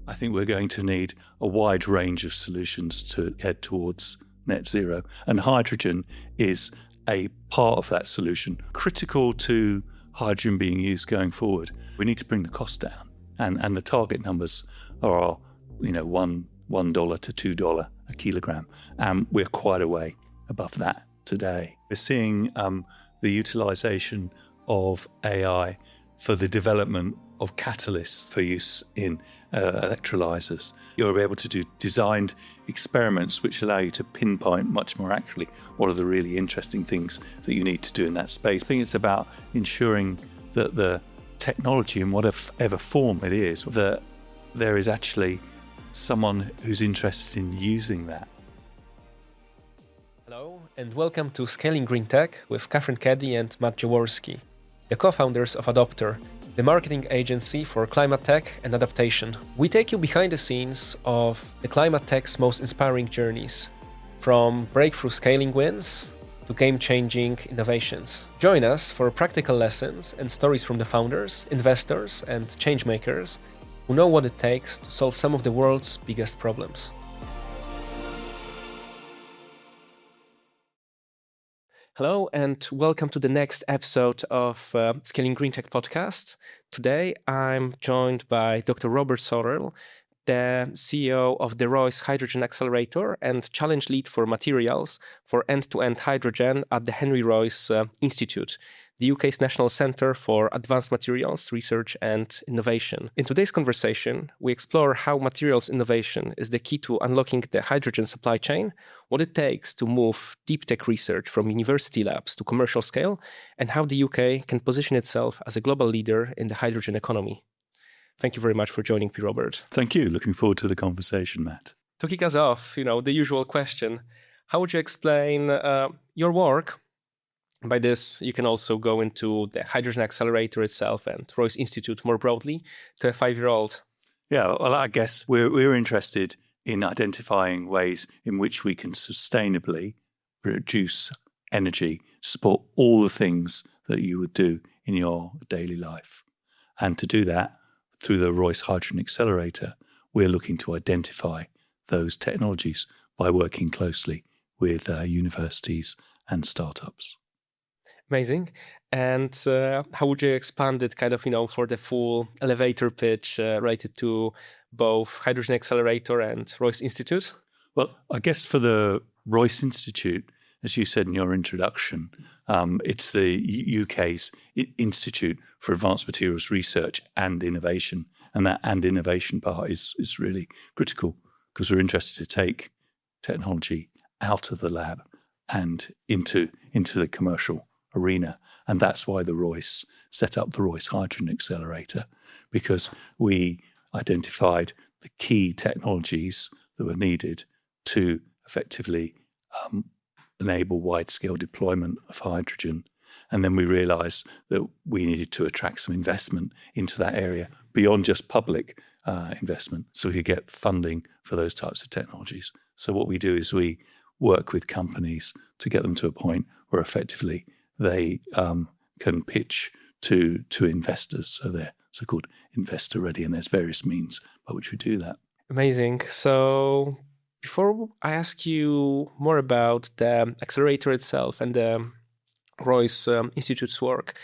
I think we're going to need a wide range of solutions to head towards net zero. And hydrogen is a part of that solution, critical to hydrogen being used going forward. We need to bring the cost down. And the target numbers are, $1 to $2 a kilogram. And we're quite a way above that today. We're seeing the utilization of AI for the development of catalysts for use in electrolyzers. You'll be able to do designed experiments which allow you to pinpoint much more accurately what are the really interesting things that you need to do in that space. I think it's about ensuring that the technology, in whatever form it is, that there is actually someone who's interested in using that. Hello, and welcome to Scaling Green Tech with Catherine Keddy and Matt Jaworski, the co-founders of Adopter, the marketing agency for climate tech and adaptation. We take you behind the scenes of the climate tech's most inspiring journeys, from breakthrough scaling wins to game-changing innovations. Join us for practical lessons and stories from the founders, investors, and changemakers who know what it takes to solve some of the world's biggest problems. Hello, and welcome to the next episode of Scaling Green Tech podcast. Today, I'm joined by Dr. Robert Sorrell, the CEO of the Royce Hydrogen Accelerator and challenge lead for materials for end-to-end hydrogen at the Henry Royce Institute, the UK's National Centre for Advanced Materials Research and Innovation. In today's conversation, we explore how materials innovation is the key to unlocking the hydrogen supply chain, what it takes to move deep tech research from university labs to commercial scale, and how the UK can position itself as a global leader in the hydrogen economy. Thank you very much for joining me, Robert. Thank you. Looking forward to the conversation, Matt. To kick us off, the usual question, how would you explain your work? By this, you can also go into the Hydrogen Accelerator itself and Royce Institute more broadly to a 5-year-old. Yeah, well, I guess we're interested in identifying ways in which we can sustainably produce energy, support all the things that you would do in your daily life. And to do that, through the Royce Hydrogen Accelerator, we're looking to identify those technologies by working closely with universities and startups. Amazing. And how would you expand it for the full elevator pitch related to both Hydrogen Accelerator and Royce Institute? Well, I guess for the Royce Institute, as you said in your introduction, it's the UK's Institute for Advanced Materials Research and Innovation. And that and innovation part is really critical because we're interested to take technology out of the lab and into the commercial arena. And that's why the Royce set up the Royce Hydrogen Accelerator, because we identified the key technologies that were needed to effectively enable wide-scale deployment of hydrogen. And then we realized that we needed to attract some investment into that area beyond just public investment so we could get funding for those types of technologies. So what we do is we work with companies to get them to a point where effectively they can pitch to investors. So they're so-called investor ready, and there's various means by which we do that. Amazing. So before I ask you more about the accelerator itself and the Royce Institute's work,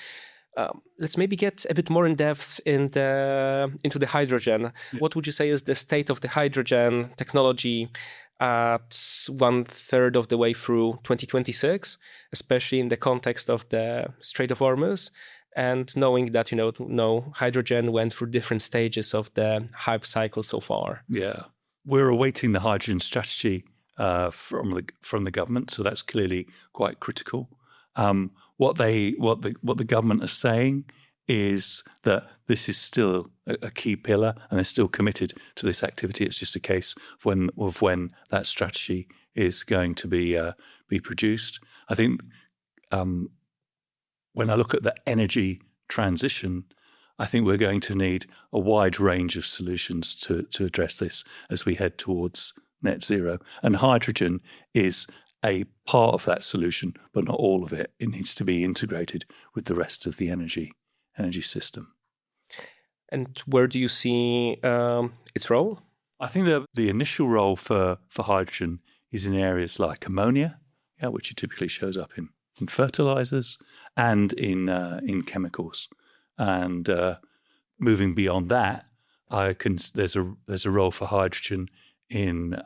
let's maybe get a bit more in depth into the hydrogen. Yeah. What would you say is the state of the hydrogen technology at 1/3 of the way through 2026, especially in the context of the Strait of Hormuz, and knowing that hydrogen went through different stages of the hype cycle so far? Yeah, we're awaiting the hydrogen strategy from the government, so that's clearly quite critical. What the government is saying is that this is still a key pillar, and they're still committed to this activity. It's just a case of when that strategy is going to be produced. I think when I look at the energy transition, I think we're going to need a wide range of solutions to address this as we head towards net zero. And hydrogen is a part of that solution, but not all of it. It needs to be integrated with the rest of the energy system. And where do you see its role? I think that the initial role for hydrogen is in areas like ammonia, which it typically shows up in fertilizers and in chemicals. And moving beyond that, there's a role for hydrogen in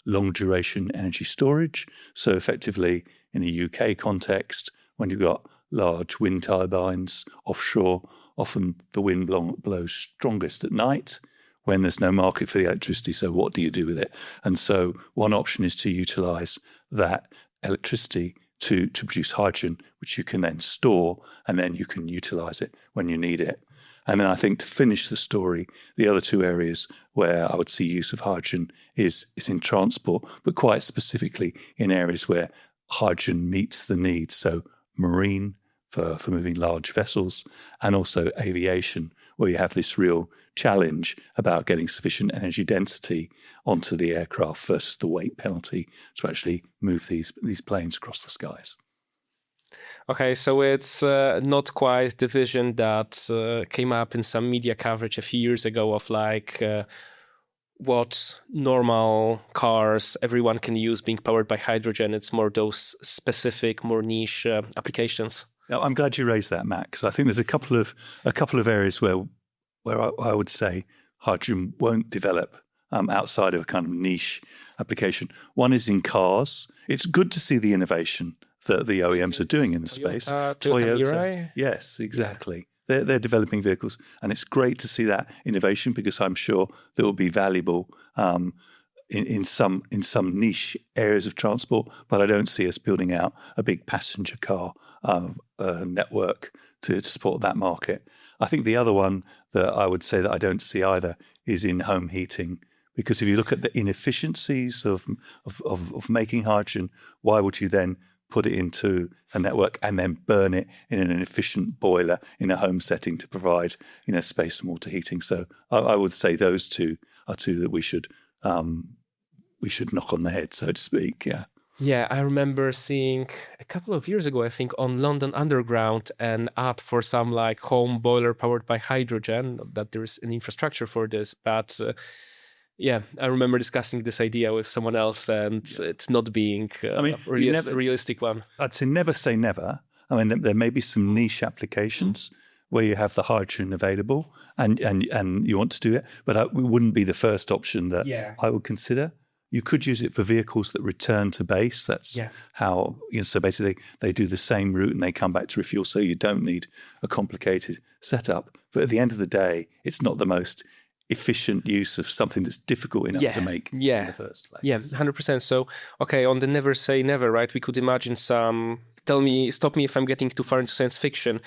long duration energy storage. So effectively, in a UK context, when you've got large wind turbines offshore, often the wind blows strongest at night when there's no market for the electricity. So what do you do with it? And so one option is to utilize that electricity to produce hydrogen, which you can then store, and then you can utilize it when you need it. And then I think to finish the story, the other two areas where I would see use of hydrogen is in transport, but quite specifically in areas where hydrogen meets the needs. So marine for moving large vessels, and also aviation, where you have this real challenge about getting sufficient energy density onto the aircraft versus the weight penalty to actually move these planes across the skies. Okay, so it's not quite the vision that came up in some media coverage a few years ago of like what normal cars everyone can use being powered by hydrogen. It's more those specific, more niche applications. Now, I'm glad you raised that, Matt, because I think there's a couple of areas where I would say hydrogen won't develop outside of a kind of niche application. One is in cars. It's good to see the innovation that the OEMs are doing in the space. Toyota. Yes, exactly. Yeah. They're developing vehicles, and it's great to see that innovation because I'm sure that will be valuable in some niche areas of transport. But I don't see us building out a big passenger car network to support that market. I think the other one that I would say that I don't see either is in home heating, because if you look at the inefficiencies of making hydrogen, why would you then put it into a network and then burn it in an efficient boiler in a home setting to provide space and water heating? So I would say those two are two that we should knock on the head, so to speak. Yeah. Yeah, I remember seeing a couple of years ago, I think, on London Underground, an ad for some like home boiler powered by hydrogen, that there's an infrastructure for this. But yeah, I remember discussing this idea with someone else, and it's not being a realistic one. I'd say never say never. I mean, there may be some niche applications where you have the hydrogen available and you want to do it, but it wouldn't be the first option that I would consider. You could use it for vehicles that return to base. That's how, so basically they do the same route and they come back to refuel. So you don't need a complicated setup. But at the end of the day, it's not the most efficient use of something that's difficult enough to make in the first place. Yeah, 100%. So, okay, on the never say never, right? We could imagine stop me if I'm getting too far into science fiction.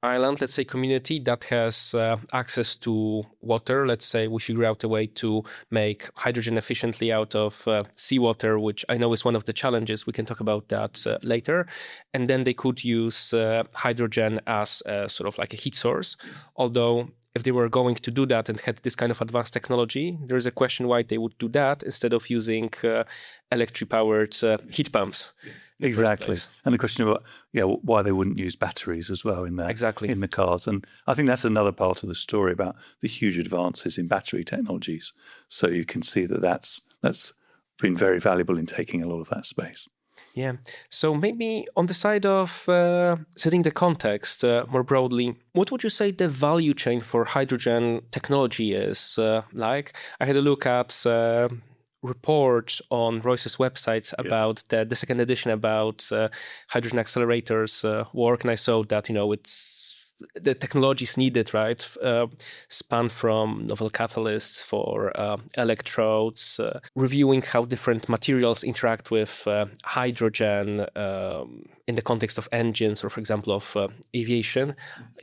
Island, let's say, community that has access to water. Let's say we figure out a way to make hydrogen efficiently out of seawater, which I know is one of the challenges. We can talk about that later. And then they could use hydrogen as sort of like a heat source. Although if they were going to do that and had this kind of advanced technology, there is a question why they would do that instead of using electric-powered heat pumps. Yes, exactly. And the question about why they wouldn't use batteries as well in the cars. And I think that's another part of the story about the huge advances in battery technologies. So you can see that that's been very valuable in taking a lot of that space. Yeah. So maybe on the side of setting the context more broadly, what would you say the value chain for hydrogen technology is like? I had a look at report on Royce's website about the second edition about hydrogen accelerators work, and I saw that it's the technologies needed, right, span from novel catalysts for electrodes, reviewing how different materials interact with hydrogen in the context of engines or, for example, of aviation.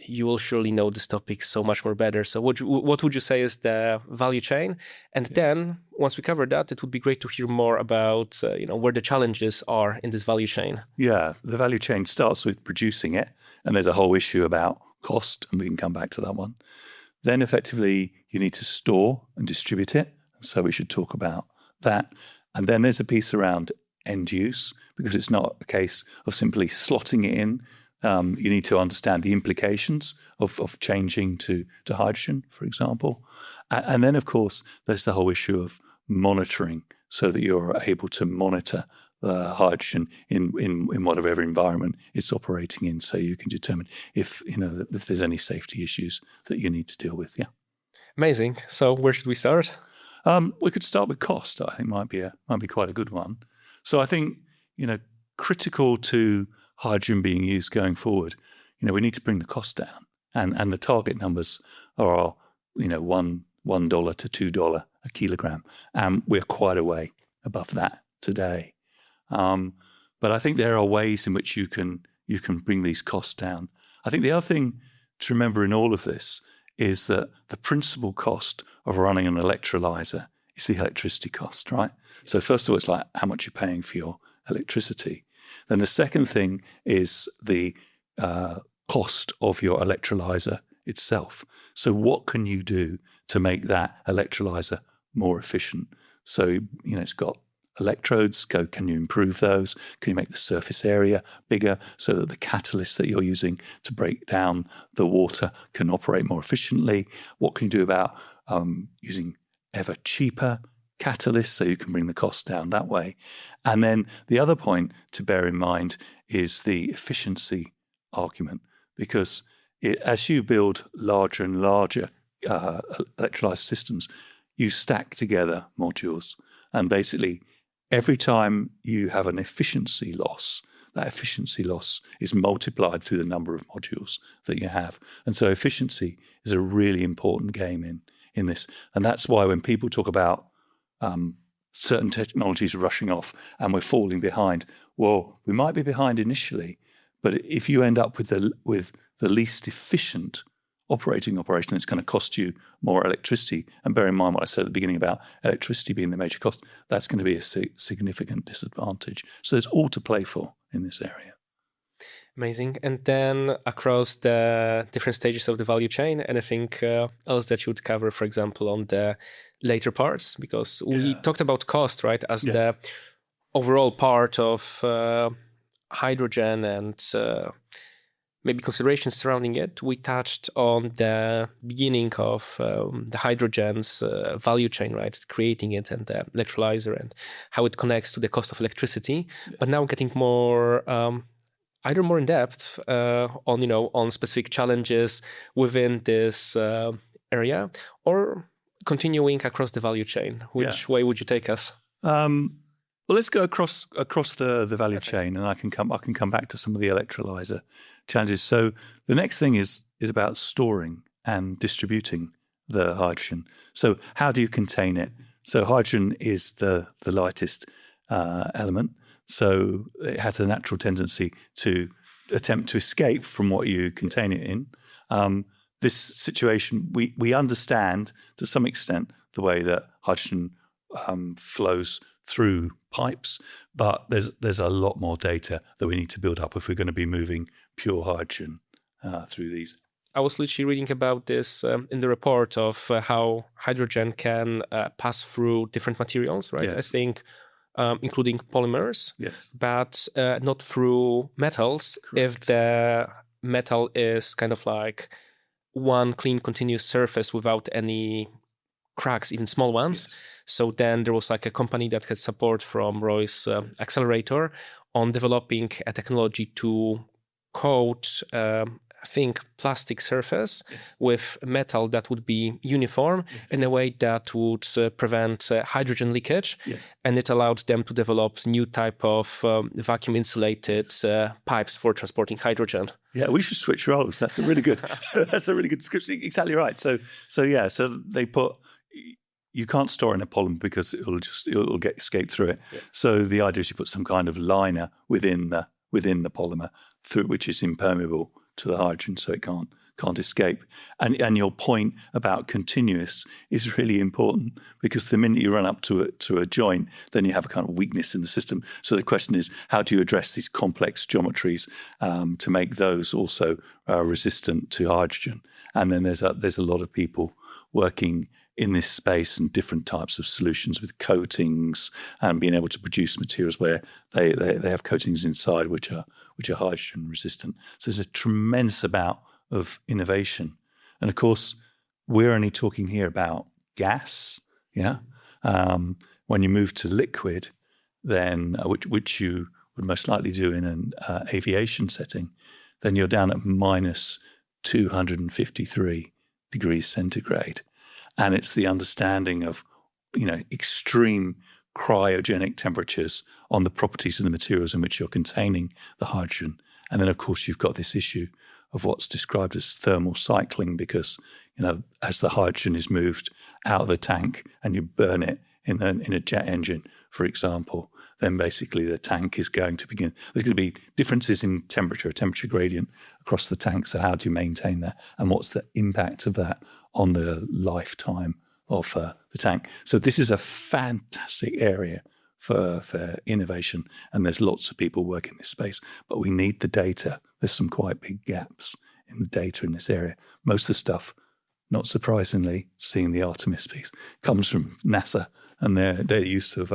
You will surely know this topic so much more better. So what would you say is the value chain? And then once we cover that, it would be great to hear more about where the challenges are in this value chain. Yeah, the value chain starts with producing it, and there's a whole issue about cost, and we can come back to that one. Then effectively, you need to store and distribute it. So we should talk about that. And then there's a piece around end use, because it's not a case of simply slotting it in You need to understand the implications of changing to hydrogen, for example. And then, of course, there's the whole issue of monitoring, so that you're able to monitor the hydrogen in whatever environment it's operating in, so you can determine if there's any safety issues that you need to deal with. Yeah. Amazing. So where should we start? We could start with cost. I think might be quite a good one. So I think critical to hydrogen being used going forward, we need to bring the cost down, and the target numbers are $1 to $2 a kilogram, and we're quite a way above that today. But I think there are ways in which you can bring these costs down. I think the other thing to remember in all of this is that the principal cost of running an electrolyzer is the electricity cost, right? So first of all, it's like how much you're paying for your electricity. Then the second thing is the cost of your electrolyzer itself. So what can you do to make that electrolyzer more efficient? So, it's got electrodes. Can you improve those? Can you make the surface area bigger so that the catalyst that you're using to break down the water can operate more efficiently? What can you do about using ever cheaper catalysts so you can bring the cost down that way? And then the other point to bear in mind is the efficiency argument, because as you build larger and larger electrolyzer systems, you stack together modules, and basically every time you have an efficiency loss, that efficiency loss is multiplied through the number of modules that you have. And so efficiency is a really important game in this. And that's why when people talk about certain technologies rushing off and we're falling behind, well, we might be behind initially, but if you end up with the least efficient operation that's going to cost you more electricity, and bear in mind what I said at the beginning about electricity being the major cost, that's going to be a significant disadvantage. So there's all to play for in this area. Amazing. And then across the different stages of the value chain, anything else that you would cover, for example, on the later parts? Because we talked about cost, right, as the overall part of hydrogen and maybe considerations surrounding it. We touched on the beginning of the hydrogen's value chain, right? Creating it and the electrolyzer and how it connects to the cost of electricity. Yes. But now getting more, either more in depth on specific challenges within this area, or continuing across the value chain. Which way would you take us? Well, let's go across the value chain, and I can come back to some of the electrolyzer challenges. So the next thing is about storing and distributing the hydrogen. So how do you contain it? So hydrogen is the lightest element, so it has a natural tendency to attempt to escape from what you contain it in. This situation, we understand to some extent the way that hydrogen flows through pipes, but there's a lot more data that we need to build up if we're going to be moving pure hydrogen through these. I was literally reading about this in the report of how hydrogen can pass through different materials, right? Yes. I think including polymers, yes, but not through metals. Correct. If the metal is kind of like one clean continuous surface without any cracks, even small ones. Yes. So then there was like a company that had support from Royce Accelerator on developing a technology to coat, I think, plastic surface with metal that would be uniform in a way that would prevent hydrogen leakage. Yes. And it allowed them to develop new type of vacuum insulated pipes for transporting hydrogen. Yeah, we should switch roles. That's a really good description. Exactly right. So they put, you can't store in a polymer because it'll get escape through it. Yeah. So the idea is you put some kind of liner within the polymer through which is impermeable to the hydrogen, so it can't escape. And your point about continuous is really important, because the minute you run up to a joint, then you have a kind of weakness in the system. So the question is, how do you address these complex geometries to make those also resistant to hydrogen? And then there's a lot of people working in this space and different types of solutions with coatings and being able to produce materials where they have coatings inside which are hydrogen resistant. So there's a tremendous amount of innovation. And of course, we're only talking here about gas, yeah. When you move to liquid, then which you would most likely do in an aviation setting, then you're down at minus 253 degrees centigrade. And it's the understanding of, extreme cryogenic temperatures on the properties of the materials in which you're containing the hydrogen. And then, of course, you've got this issue of what's described as thermal cycling, because, as the hydrogen is moved out of the tank and you burn it in a jet engine, for example, then basically the tank is going to begin. There's going to be differences in temperature, a temperature gradient across the tank. So how do you maintain that? And what's the impact of that on the lifetime of the tank? So this is a fantastic area for innovation. And there's lots of people working in this space, but we need the data. There's some quite big gaps in the data in this area. Most of the stuff, not surprisingly, seeing the Artemis piece, comes from NASA and their use of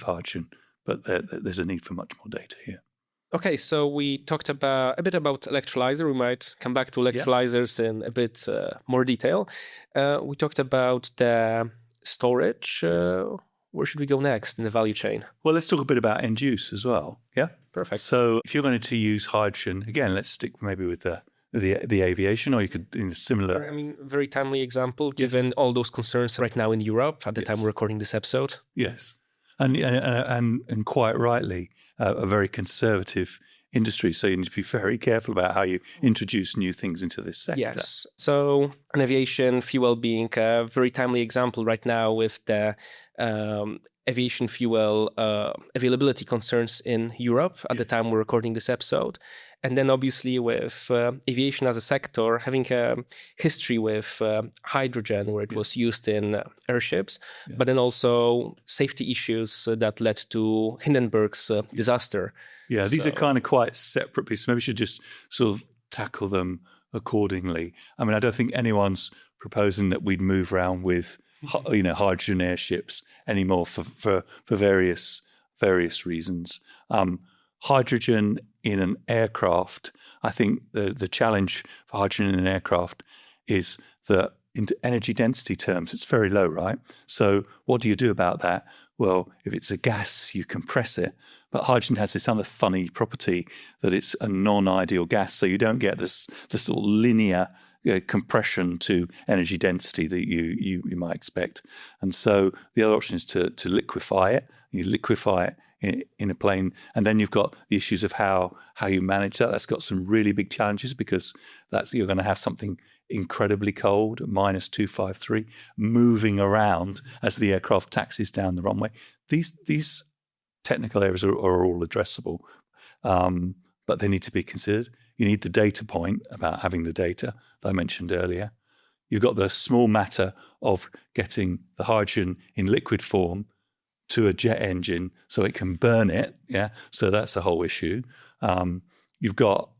hydrogen, but there's a need for much more data here. Okay, so we talked a bit about electrolyzer. We might come back to electrolyzers in a bit more detail. We talked about the storage. Where should we go next in the value chain? Well, let's talk a bit about end use as well. Yeah, perfect. So if you're going to use hydrogen, again, let's stick maybe with the aviation, or you could in a similar. I mean, very timely example given all those concerns right now in Europe at the time we're recording this episode. Yes, and quite rightly, a very conservative industry. So you need to be very careful about how you introduce new things into this sector. Yes. So an aviation fuel being a very timely example right now with the aviation fuel availability concerns in Europe at the time we're recording this episode. And then obviously with aviation as a sector, having a history with hydrogen where it was used in airships, but then also safety issues that led to Hindenburg's disaster. Yeah, these are kind of quite separate pieces. Maybe we should just sort of tackle them accordingly. I mean, I don't think anyone's proposing that we'd move around with hydrogen airships anymore for various reasons. Hydrogen in an aircraft, I think the challenge for hydrogen in an aircraft is that in energy density terms, it's very low, right? So what do you do about that? Well, if it's a gas, you compress it. But hydrogen has this other funny property that it's a non-ideal gas, so you don't get this sort of linear compression to energy density that you might expect. And so the other option is to liquefy it. You liquefy it in a plane, and then you've got the issues of how you manage that. That's got some really big challenges, because you're going to have something incredibly cold, minus 253, moving around as the aircraft taxis down the runway. These technical areas are all addressable, but they need to be considered. You need the data point about having the data that I mentioned earlier. You've got the small matter of getting the hydrogen in liquid form to a jet engine so it can burn it. Yeah, so that's a whole issue. You've got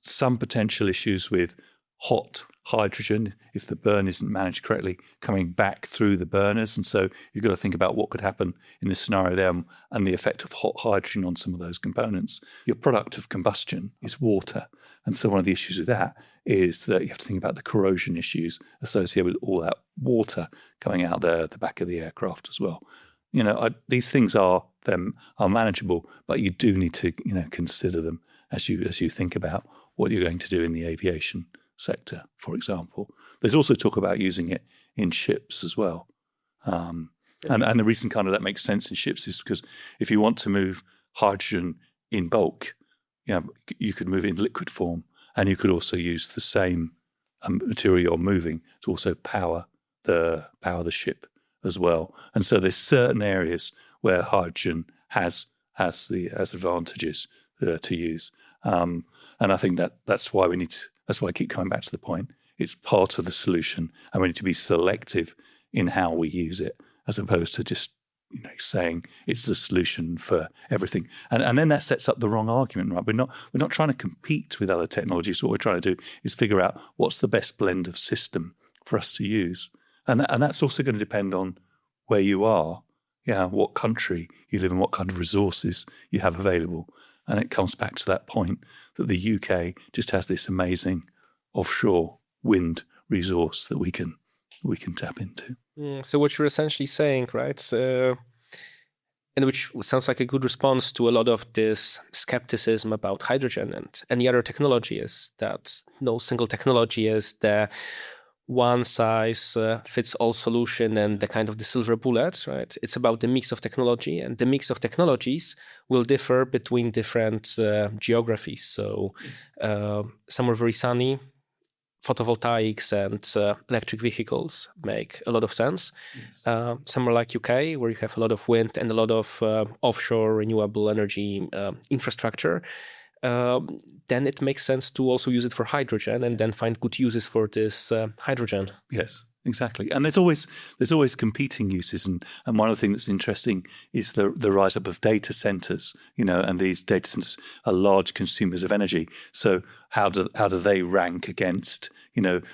some potential issues with hot hydrogen if the burn isn't managed correctly coming back through the burners, and so you've got to think about what could happen in this scenario there and the effect of hot hydrogen on some of those components. Your product of combustion is water, and so one of the issues with that is that you have to think about the corrosion issues associated with all that water coming out the back of the aircraft as well. These things are manageable, but you do need to consider them as you think about what you're going to do in the aviation sector, for example. There's also talk about using it in ships as well. And the reason kind of that makes sense in ships is because if you want to move hydrogen in bulk, you could move it in liquid form, and you could also use the same material you're moving to also power the ship as well. And so there's certain areas where hydrogen has advantages to use. And I think that's why that's why I keep coming back to the point. It's part of the solution, and we need to be selective in how we use it, as opposed to just saying it's the solution for everything. And then that sets up the wrong argument, right? We're not trying to compete with other technologies. What we're trying to do is figure out what's the best blend of system for us to use. And that's also going to depend on where you are, what country you live in, what kind of resources you have available. And it comes back to that point that the UK just has this amazing offshore wind resource that we can tap into. So what you're essentially saying, right? And which sounds like a good response to a lot of this skepticism about hydrogen and any other technology, is that no single technology is the one size fits all solution and the kind of the silver bullet, right? It's about the mix of technology, and the mix of technologies will differ between different geographies. So some are very sunny. Photovoltaics and electric vehicles make a lot of sense. Yes. Somewhere like UK, where you have a lot of wind and a lot of offshore renewable energy infrastructure, then it makes sense to also use it for hydrogen and then find good uses for this hydrogen. Yes, exactly. And there's always competing uses. And one of the things that's interesting is the rise up of data centers, and these data centers are large consumers of energy. So how do they rank against,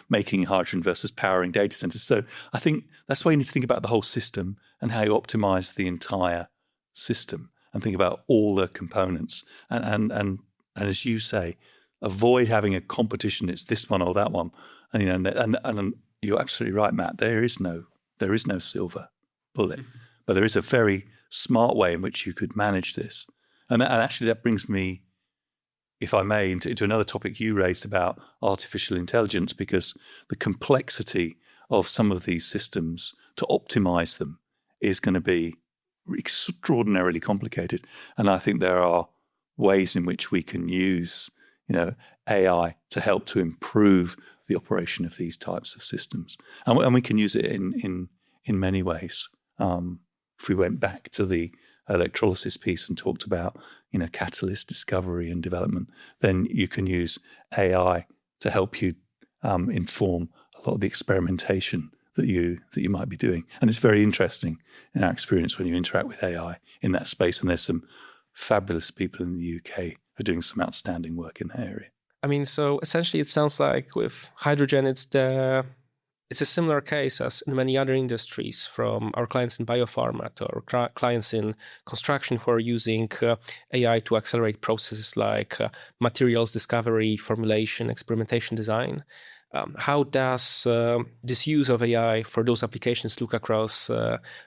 making hydrogen versus powering data centers? So I think that's why you need to think about the whole system and how you optimize the entire system and think about all the components. And as you say, avoid having a competition. It's this one or that one. And you're absolutely right, Matt. There is no silver bullet, but there is a very smart way in which you could manage this. And actually, that brings me, if I may, into another topic you raised about artificial intelligence, because the complexity of some of these systems to optimize them is going to be extraordinarily complicated. And I think there are ways in which we can use, AI to help to improve the operation of these types of systems, and we can use it in many ways. If we went back to the electrolysis piece and talked about catalyst discovery and development, then you can use AI to help you inform a lot of the experimentation that you might be doing. And it's very interesting in our experience when you interact with AI in that space. And there's some fabulous people in the UK who are doing some outstanding work in that area. I mean, so essentially it sounds like with hydrogen, it's a similar case as in many other industries, from our clients in biopharma to our clients in construction who are using AI to accelerate processes like materials discovery, formulation, experimentation, design. How does this use of AI for those applications look across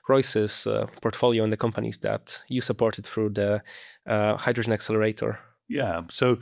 Royce's portfolio and the companies that you supported through the Hydrogen Accelerator? Yeah, so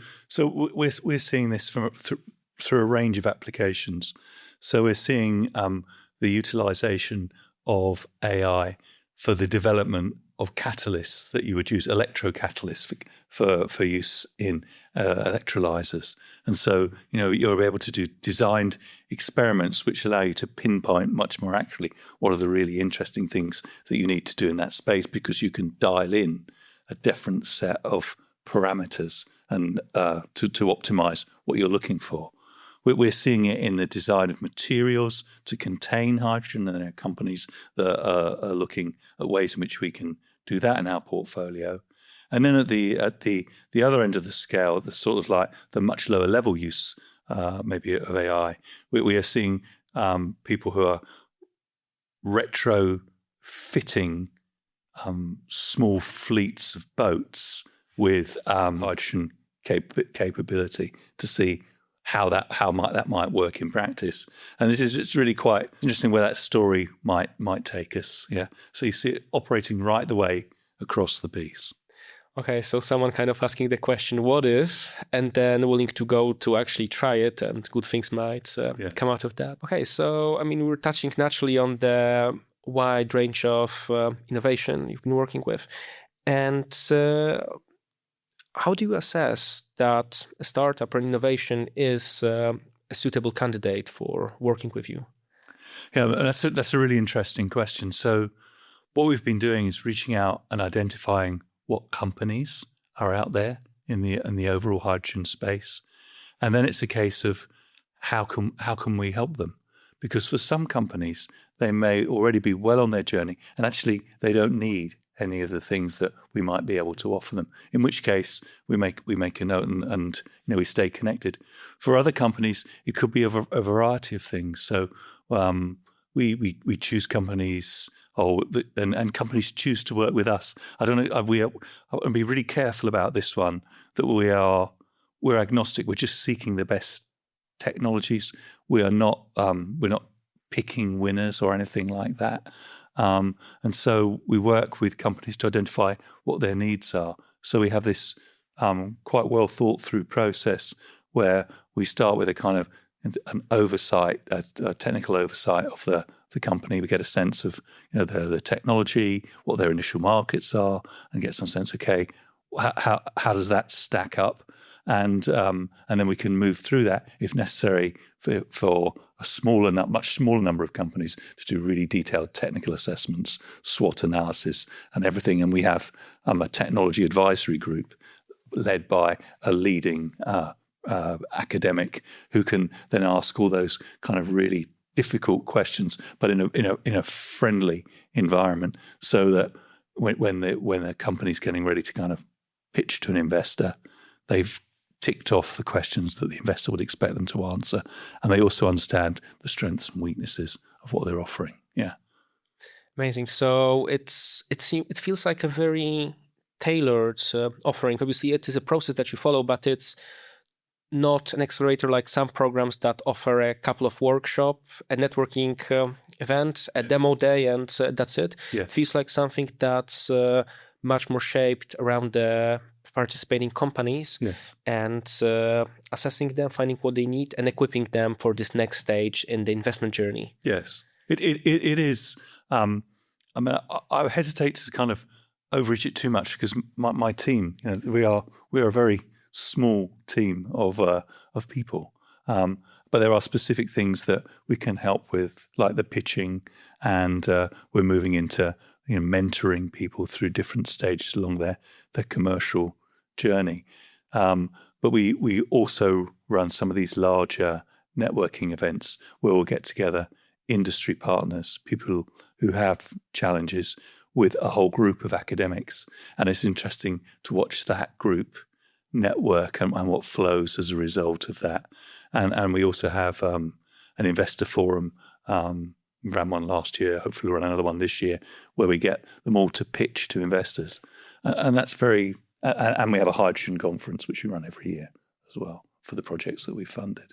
we're seeing this through a range of applications. So we're seeing the utilization of AI for the development of catalysts that you would use, electrocatalysts for use in electrolyzers. And so, you're able to do designed experiments which allow you to pinpoint much more accurately what are the really interesting things that you need to do in that space, because you can dial in a different set of parameters and to optimize what you're looking for. We're seeing it in the design of materials to contain hydrogen, and there are companies that are looking at ways in which we can do that in our portfolio. And then at the other end of the scale, the sort of like the much lower level use, maybe of AI, we are seeing people who are retrofitting small fleets of boats with hydrogen capability to see how that might work in practice. And it's really quite interesting where that story might take us. Yeah. So you see it operating right the way across the piece. Okay, so someone kind of asking the question, what if, and then willing to go to actually try it, and good things might come out of that. Okay, so I mean, we're touching naturally on the wide range of innovation you've been working with. And how do you assess that a startup or an innovation is a suitable candidate for working with you? Yeah, that's a really interesting question. So what we've been doing is reaching out and identifying what companies are out there in the overall hydrogen space. And then it's a case of how can we help them? Because for some companies, they may already be well on their journey, and actually they don't need any of the things that we might be able to offer them, in which case we make a note and we stay connected. For other companies, it could be a variety of things. So we choose companies, and companies choose to work with us. I don't know. I'll be really careful about this one. That we're agnostic. We're just seeking the best technologies. We're not picking winners or anything like that. And so we work with companies to identify what their needs are. So we have this quite well thought through process where we start with a kind of an oversight, a technical oversight of the company. We get a sense of the technology, what their initial markets are, and get some sense. Okay, how does that stack up? And then we can move through that if necessary for a much smaller number of companies to do really detailed technical assessments, SWOT analysis, and everything. And we have a technology advisory group led by a leading academic who can then ask all those kind of really difficult questions, but in a friendly environment, so that when the company's getting ready to kind of pitch to an investor, they've ticked off the questions that the investor would expect them to answer, and they also understand the strengths and weaknesses of what they're offering. Yeah, amazing. So it feels like a very tailored offering. Obviously, it is a process that you follow, but it's not an accelerator like some programs that offer a couple of workshop, a networking event, a demo day, and that's it. Yes. It feels like something that's much more shaped around the participating companies. Yes. And assessing them, finding what they need, and equipping them for this next stage in the investment journey. Yes, it is. I mean, I hesitate to kind of overreach it too much because my team, we are a very small team of people, but there are specific things that we can help with, like the pitching, and we're moving into mentoring people through different stages along their commercial journey. But we also run some of these larger networking events where we'll get together industry partners, people who have challenges, with a whole group of academics, and it's interesting to watch that group network and what flows as a result of that. And we also have an investor forum. Ran one last year, hopefully we'll run another one this year, where we get them all to pitch to investors. And that's and we have a hydrogen conference, which we run every year as well for the projects that we've funded.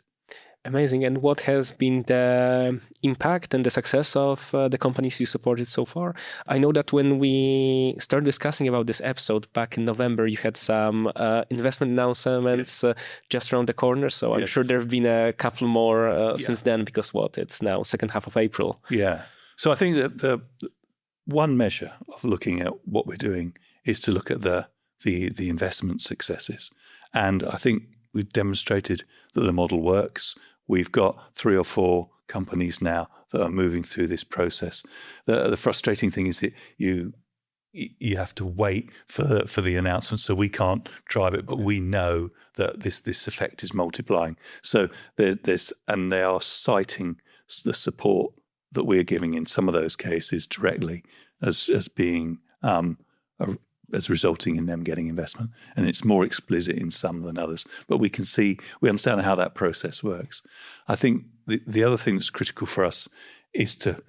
Amazing. And what has been the impact and the success of the companies you supported so far? I know that when we started discussing about this episode back in November, you had some investment announcements just around the corner. So I'm sure there have been a couple more since then, because it's now second half of April. Yeah. So I think that the one measure of looking at what we're doing is to look at the investment successes. And I think we've demonstrated that the model works. We've got 3 or 4 companies now that are moving through this process. The frustrating thing is that you have to wait for the announcement, so we can't drive it, but we know that this effect is multiplying. So they are citing the support that we're giving in some of those cases directly as being as resulting in them getting investment, and it's more explicit in some than others. But we understand how that process works. I think the other thing that's critical for us is to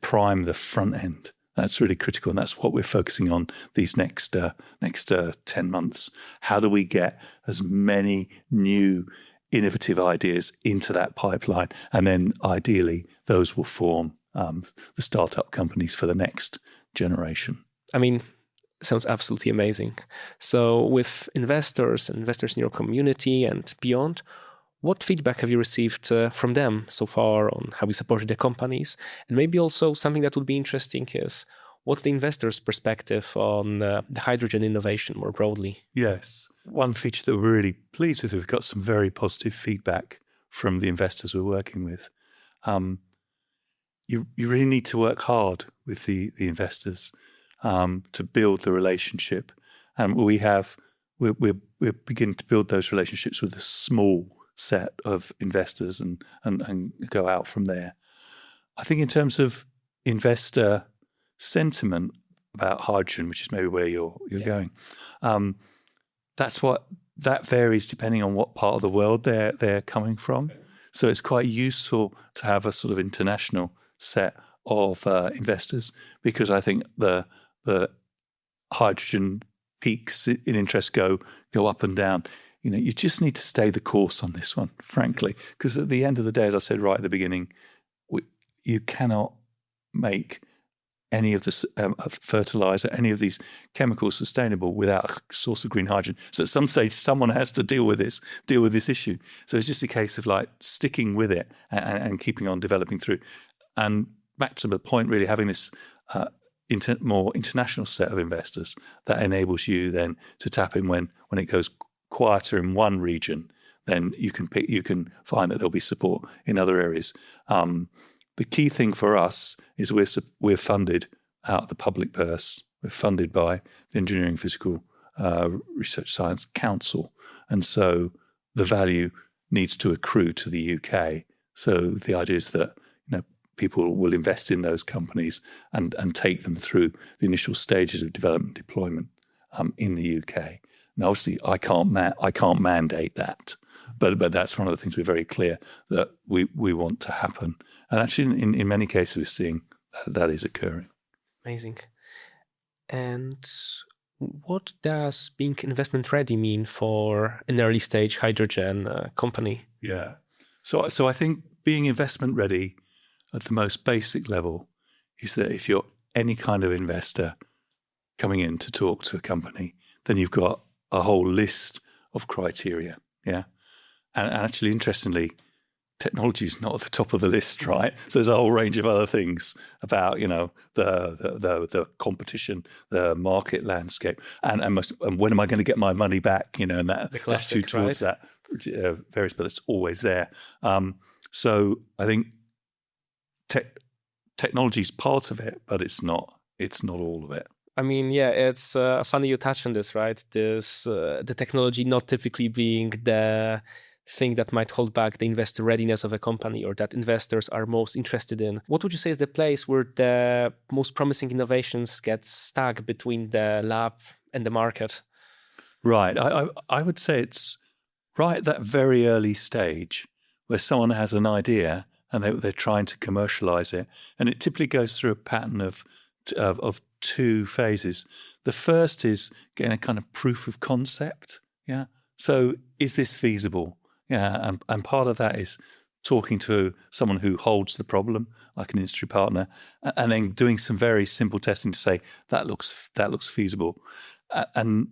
prime the front end. That's really critical, and that's what we're focusing on these next 10 months. How do we get as many new innovative ideas into that pipeline, and then ideally those will form the startup companies for the next generation. I mean, sounds absolutely amazing. So with investors in your community and beyond, what feedback have you received from them so far on how we supported the companies? And maybe also something that would be interesting is, what's the investor's perspective on the hydrogen innovation more broadly? Yes. One feature that we're really pleased with, we've got some very positive feedback from the investors we're working with. You really need to work hard with the investors to build the relationship. And we're beginning to build those relationships with a small set of investors and go out from there. I think in terms of investor sentiment about hydrogen, which is maybe where you're going, that varies depending on what part of the world they're coming from. So it's quite useful to have a sort of international set of investors, because I think the hydrogen peaks in interest go up and down. You just need to stay the course on this one, frankly, because at the end of the day, as I said right at the beginning, you cannot make any of this fertilizer, any of these chemicals sustainable without a source of green hydrogen. So at some stage, someone has to deal with this issue. So it's just a case of like sticking with it and keeping on developing through. And back to the point, really having this more international set of investors that enables you then to tap in when it goes quieter in one region, then you can find that there'll be support in other areas. The key thing for us is we're funded out of the public purse. We're funded by the Engineering Physical Research Science Council, and so the value needs to accrue to the UK. So the idea is that people will invest in those companies and take them through the initial stages of development deployment in the UK. Now, obviously, I can't mandate that, but that's one of the things we're very clear that we want to happen. And actually, in many cases, we're seeing that is occurring. Amazing. And what does being investment ready mean for an early stage hydrogen company? Yeah. So I think being investment ready at the most basic level is that if you're any kind of investor coming in to talk to a company, then you've got a whole list of criteria. Yeah. And actually, interestingly, technology is not at the top of the list, right? So there's a whole range of other things about, the competition, the market landscape, and when am I going to get my money back? And that's due towards that various, but it's always there. So I think technology is part of it, but it's not all of it. I mean, yeah, it's funny you touch on this, right? The technology not typically being the thing that might hold back the investor readiness of a company, or that investors are most interested in. What would you say is the place where the most promising innovations get stuck between the lab and the market? Right. I would say it's right at that very early stage where someone has an idea and they're trying to commercialize it. And it typically goes through a pattern of two phases. The first is getting a kind of proof of concept. Yeah. So is this feasible? Yeah. And part of that is talking to someone who holds the problem, like an industry partner, and then doing some very simple testing to say that looks feasible. And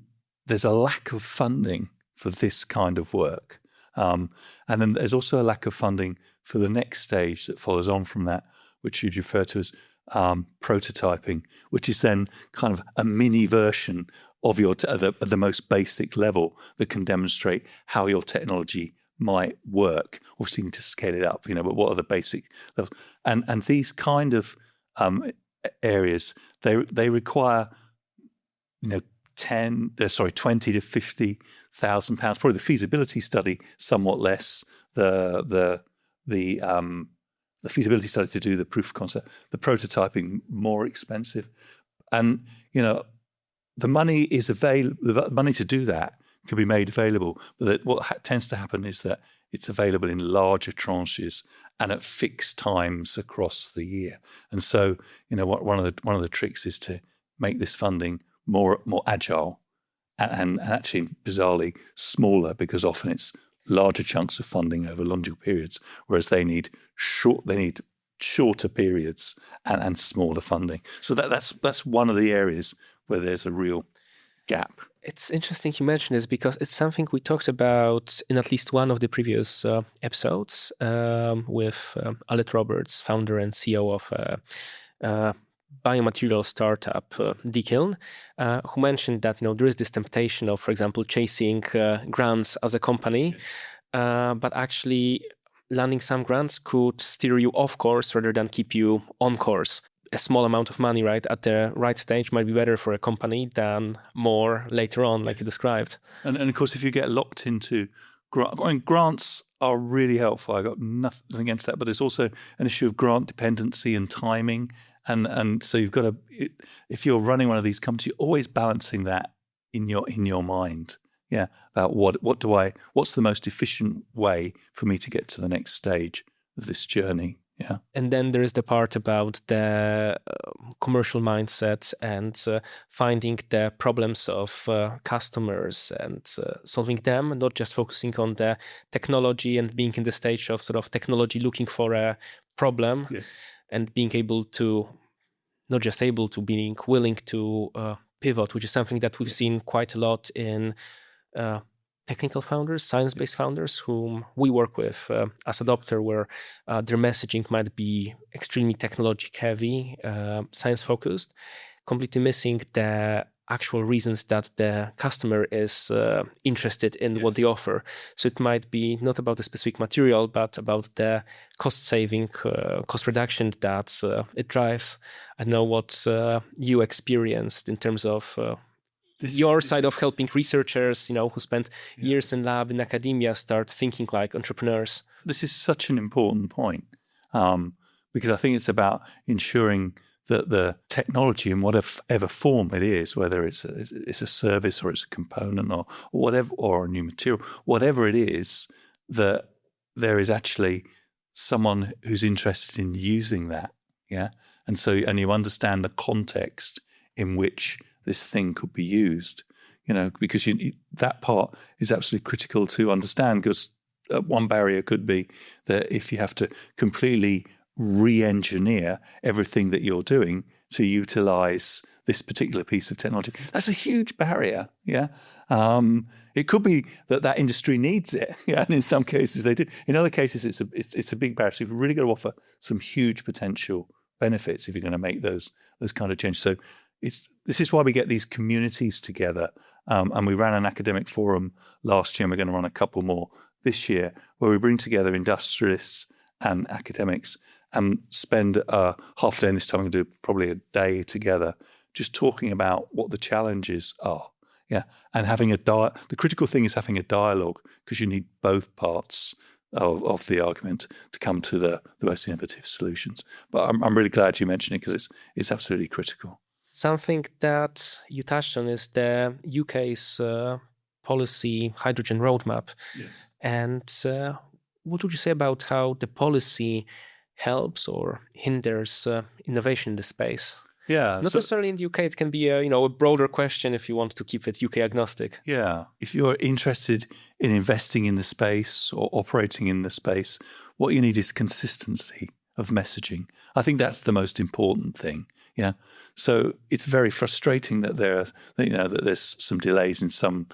there's a lack of funding for this kind of work. And then there's also a lack of funding for the next stage that follows on from that, which you'd refer to as prototyping, which is then kind of a mini version of your the most basic level that can demonstrate how your technology might work. Obviously, you need to scale it up, but what are the basic levels? And these kind of areas, they require 20 to 50,000 pounds. Probably the feasibility study somewhat less. The feasibility study to do the proof of concept, the prototyping more expensive, and the money is available. The money to do that can be made available, but what tends to happen is that it's available in larger tranches and at fixed times across the year. And so, one of the tricks is to make this funding more agile and actually bizarrely smaller, because often it's larger chunks of funding over longer periods, whereas they need shorter periods and smaller funding. So that's one of the areas where there's a real gap. It's interesting you mentioned this, because it's something we talked about in at least one of the previous episodes with Alec Roberts, founder and CEO of biomaterial startup Dekiln, who mentioned that there is this temptation of, for example, chasing grants as a company, but actually landing some grants could steer you off course rather than keep you on course. A small amount of money, right, at the right stage might be better for a company than more later on, like you described. And of course, if you get locked into grants are really helpful. I got nothing against that, but there's also an issue of grant dependency and timing. And so you've got to, if you're running one of these companies, you're always balancing that in your mind. Yeah, about what's the most efficient way for me to get to the next stage of this journey. Yeah. And then there is the part about the commercial mindset and finding the problems of customers and solving them, not just focusing on the technology and being in the stage of sort of technology looking for a problem. Yes. And being able to, not just able to, being willing to pivot, which is something that we've seen quite a lot in technical founders, science-based founders whom we work with as Adopter, where their messaging might be extremely technology heavy, science-focused, completely missing the actual reasons that the customer is interested in what they offer. So it might be not about the specific material, but about the cost saving, cost reduction that it drives. I know what you experienced in terms of your side of helping researchers, who spent years in lab in academia, start thinking like entrepreneurs. This is such an important point because I think it's about ensuring that the technology in whatever form it is, whether it's a service or it's a component or whatever, or a new material, whatever it is, that there is actually someone who's interested in using that. Yeah. And you understand the context in which this thing could be used, because that part is absolutely critical to understand, because one barrier could be that if you have to completely re-engineer everything that you're doing to utilize this particular piece of technology, that's a huge barrier. Yeah. It could be that industry needs it. Yeah. And in some cases they do. In other cases, it's a big barrier. So you've really got to offer some huge potential benefits if you're going to make those kind of changes. So this is why we get these communities together. And we ran an academic forum last year, and we're going to run a couple more this year, where we bring together industrialists and academics and spend half a day, and this time we're going to do probably a day together, just talking about what the challenges are. Yeah. And having the critical thing is having a dialogue, because you need both parts of the argument to come to the most innovative solutions. But I'm really glad you mentioned it, because it's absolutely critical. Something that you touched on is the UK's policy hydrogen roadmap. Yes. And what would you say about how the policy helps or hinders innovation in the space? Yeah. Not necessarily in the UK. It can be a broader question if you want to keep it UK agnostic. Yeah. If you're interested in investing in the space or operating in the space, what you need is consistency of messaging. I think that's the most important thing. Yeah. So it's very frustrating that there's some delays in some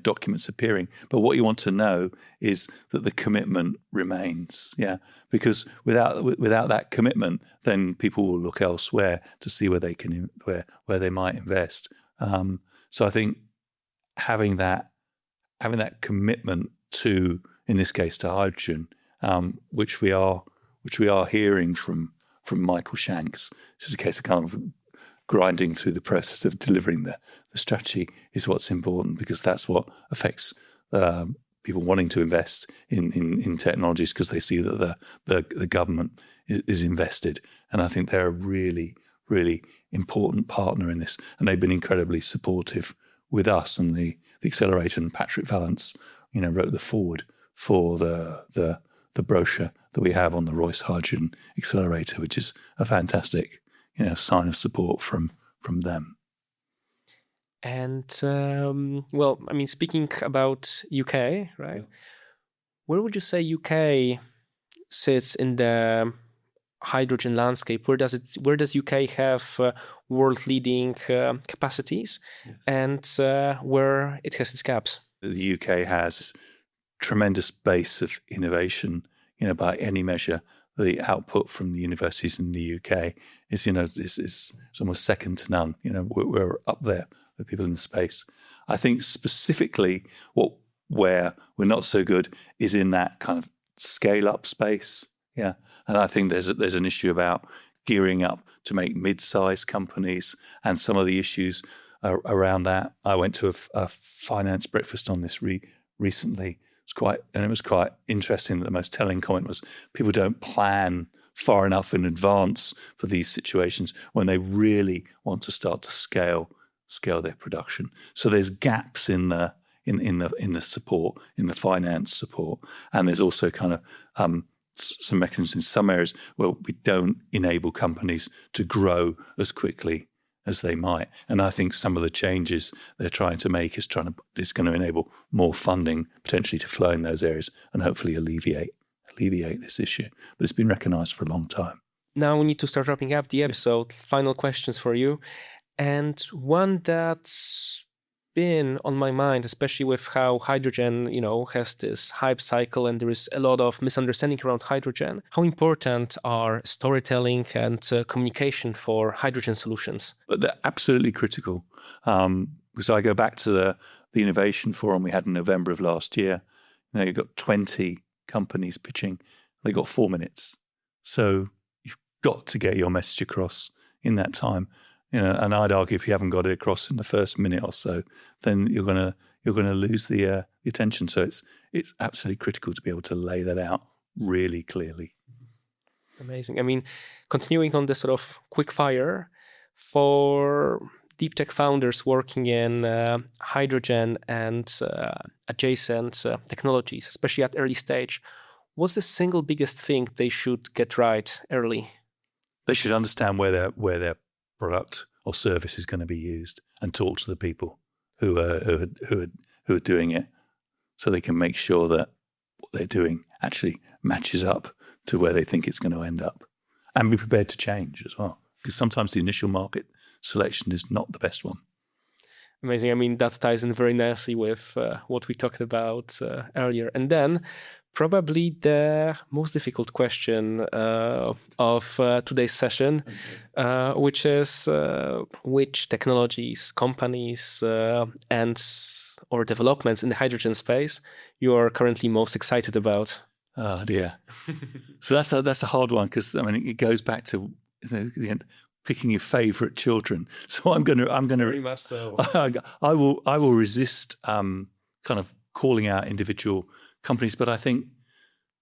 documents appearing. But what you want to know is that the commitment remains. Yeah. Because without that commitment, then people will look elsewhere to see where they might invest. So I think having that commitment to, in this case, to hydrogen, which we are hearing from Michael Shanks, which is a case of kind of grinding through the process of delivering the strategy, is what's important, because that's what affects people wanting to invest in technologies, because they see that the government is invested. And I think they're a really, really important partner in this. And they've been incredibly supportive with us and the accelerator. And Patrick Vallance, wrote the forward for the brochure that we have on the Royce Hydrogen Accelerator, which is a fantastic sign of support from them. And speaking about UK, right? Yeah. Where would you say UK sits in the hydrogen landscape? Where does UK have world-leading capacities, Yes. and where it has its gaps? The UK has tremendous base of innovation. By any measure, the output from the universities in the UK is almost second to none. We're up there with people in the space. I think specifically where we're not so good is in that kind of scale-up space. Yeah, and I think there's an issue about gearing up to make mid-sized companies, and some of the issues around that. I went to a finance breakfast on this recently. It was quite interesting. The most telling comment was people don't plan far enough in advance for these situations when they really want to start to scale their production. So there's gaps in the support, in the finance support, and there's also kind of some mechanisms in some areas where we don't enable companies to grow as quickly as they might. And I think some of the changes they're trying to make is going to enable more funding potentially to flow in those areas and hopefully alleviate this issue. But it's been recognised for a long time. Now we need to start wrapping up the episode. Final questions for you. And one that's been on my mind, especially with how hydrogen, has this hype cycle and there is a lot of misunderstanding around hydrogen. How important are storytelling and communication for hydrogen solutions? But they're absolutely critical. Because I go back to the innovation forum we had in November of last year. You've got 20 companies pitching. They got 4 minutes. So you've got to get your message across in that time. And I'd argue if you haven't got it across in the first minute or so, then you're gonna lose the attention. So it's absolutely critical to be able to lay that out really clearly. Amazing. I mean, continuing on this sort of quick fire, for deep tech founders working in hydrogen and adjacent technologies, especially at early stage, what's the single biggest thing they should get right early? They should understand where their product or service is going to be used and talk to the people who are doing it, so they can make sure that what they're doing actually matches up to where they think it's going to end up, and be prepared to change as well, because sometimes the initial market selection is not the best one. Amazing. I mean, that ties in very nicely with what we talked about earlier. And then probably the most difficult question of today's session, which is which technologies, companies, or developments in the hydrogen space you are currently most excited about? Oh dear. So that's a hard one, because it goes back to the end, picking your favorite children. So I'm gonna very much so. I will resist kind of calling out individual companies, but I think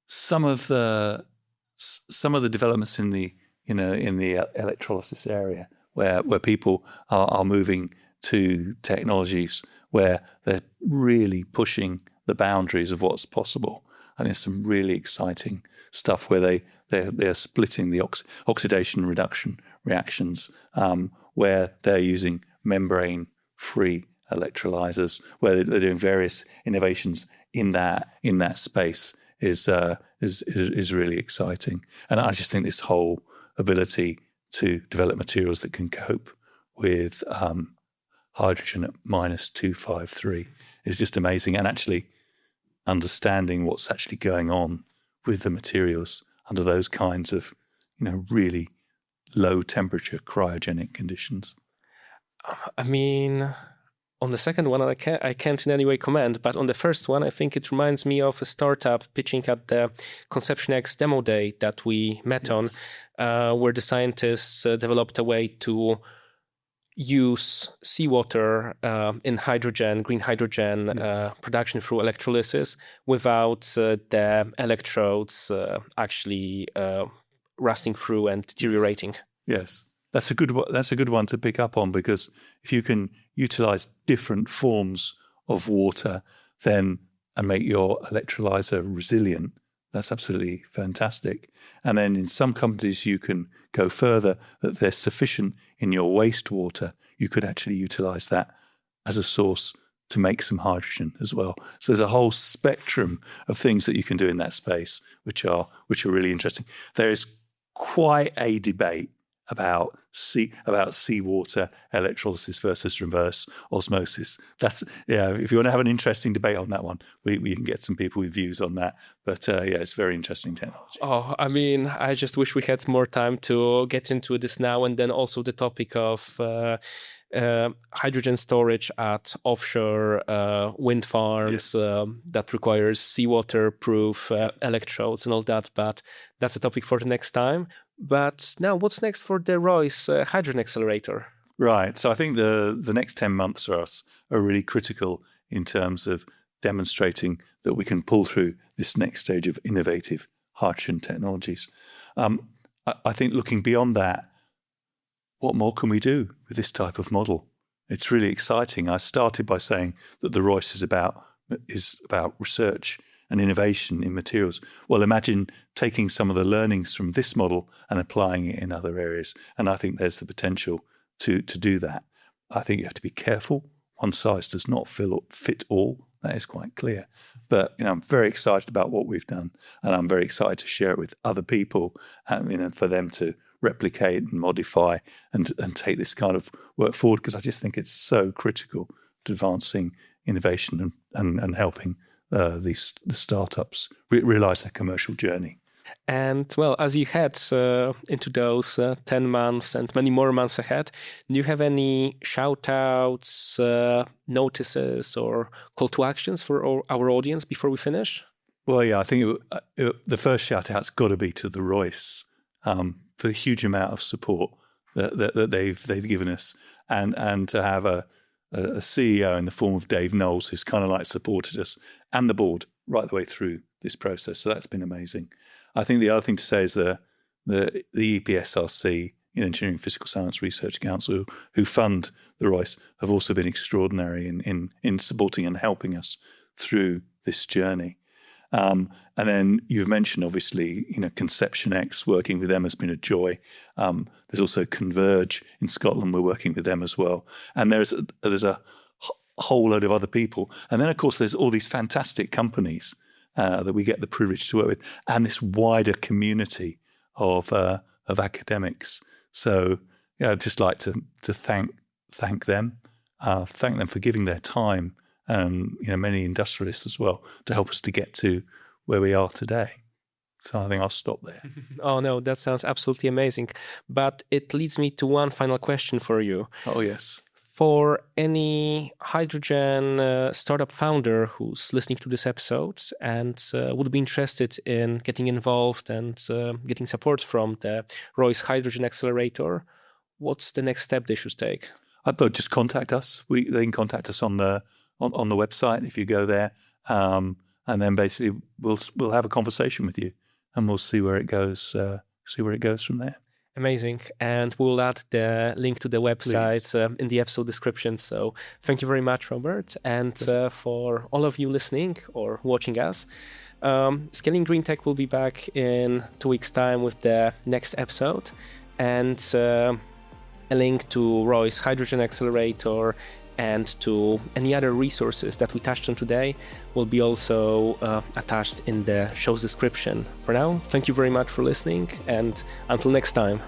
some of the developments in the electrolysis area where people are moving to technologies where they're really pushing the boundaries of what's possible. And there's some really exciting stuff where they're splitting the oxidation reduction reactions, where they're using membrane-free electrolyzers, where they're doing various innovations in that space is really exciting. And I just think this whole ability to develop materials that can cope with hydrogen at -253 is just amazing. And actually understanding what's actually going on with the materials under those kinds of really low temperature cryogenic conditions. I mean, on the second one, I can't in any way comment, but on the first one, I think it reminds me of a startup pitching at the Conception X demo day that we met on, where the scientists developed a way to use seawater in green hydrogen production through electrolysis without the electrodes actually rusting through and deteriorating. Yes. That's a good one to pick up on, because if you can utilize different forms of water and make your electrolyzer resilient, that's absolutely fantastic. And then in some companies you can go further, that there's sufficient in your wastewater. You could actually utilize that as a source to make some hydrogen as well. So there's a whole spectrum of things that you can do in that space, which are really interesting. There is quite a debate about seawater electrolysis versus reverse osmosis. If you want to have an interesting debate on that one, we can get some people with views on that. But it's very interesting technology. Oh, I mean, I just wish we had more time to get into this now, and then also the topic of hydrogen storage at offshore wind farms that requires seawater-proof electrodes and all that. But that's a topic for the next time. But now, what's next for the Royce Hydrogen Accelerator? Right. So I think the next 10 months for us are really critical in terms of demonstrating that we can pull through this next stage of innovative hydrogen technologies. I think looking beyond that, what more can we do with this type of model? It's really exciting. I started by saying that the Royce is about research and innovation in materials. Well, imagine taking some of the learnings from this model and applying it in other areas. And I think there's the potential to do that. I think you have to be careful. One size does not fit all. That is quite clear. But I'm very excited about what we've done, and I'm very excited to share it with other people, and for them to replicate and modify and take this kind of work forward, because I just think it's so critical to advancing innovation and helping the startups realize their commercial journey. And well, as you head into those 10 months and many more months ahead, do you have any shout outs, notices, or call to actions for our audience before we finish? Well, yeah, I think the first shout out's got to be to the Royce for the huge amount of support that they've given us, and to have a CEO in the form of Dave Knowles, who's kind of like supported us, and the board right the way through this process. So that's been amazing. I think the other thing to say is the EPSRC, Engineering Physical Science Research Council, who fund the Royce, have also been extraordinary in supporting and helping us through this journey. And then you've mentioned, obviously, Conception X, working with them has been a joy. There's also Converge in Scotland. We're working with them as well. And there's a whole load of other people. And then, of course, there's all these fantastic companies that we get the privilege to work with, and this wider community of academics. So, I'd just like to thank them for giving their time, and many industrialists as well, to help us to get to where we are today. So I think I'll stop there. Oh no, that sounds absolutely amazing. But it leads me to one final question for you. Oh yes. For any hydrogen startup founder who's listening to this episode and would be interested in getting involved and getting support from the Royce Hydrogen Accelerator, what's the next step they should take? I'd just contact us. They can contact us on the website if you go there, and then basically we'll have a conversation with you, and we'll see where it goes. See where it goes from there. Amazing. And we'll add the link to the website in the episode description. So thank you very much, Robert. And for all of you listening or watching us, Scaling Green Tech will be back in 2 weeks' time with the next episode. And a link to Royce Hydrogen Accelerator and to any other resources that we touched on today will be also attached in the show's description. For now, thank you very much for listening, and until next time.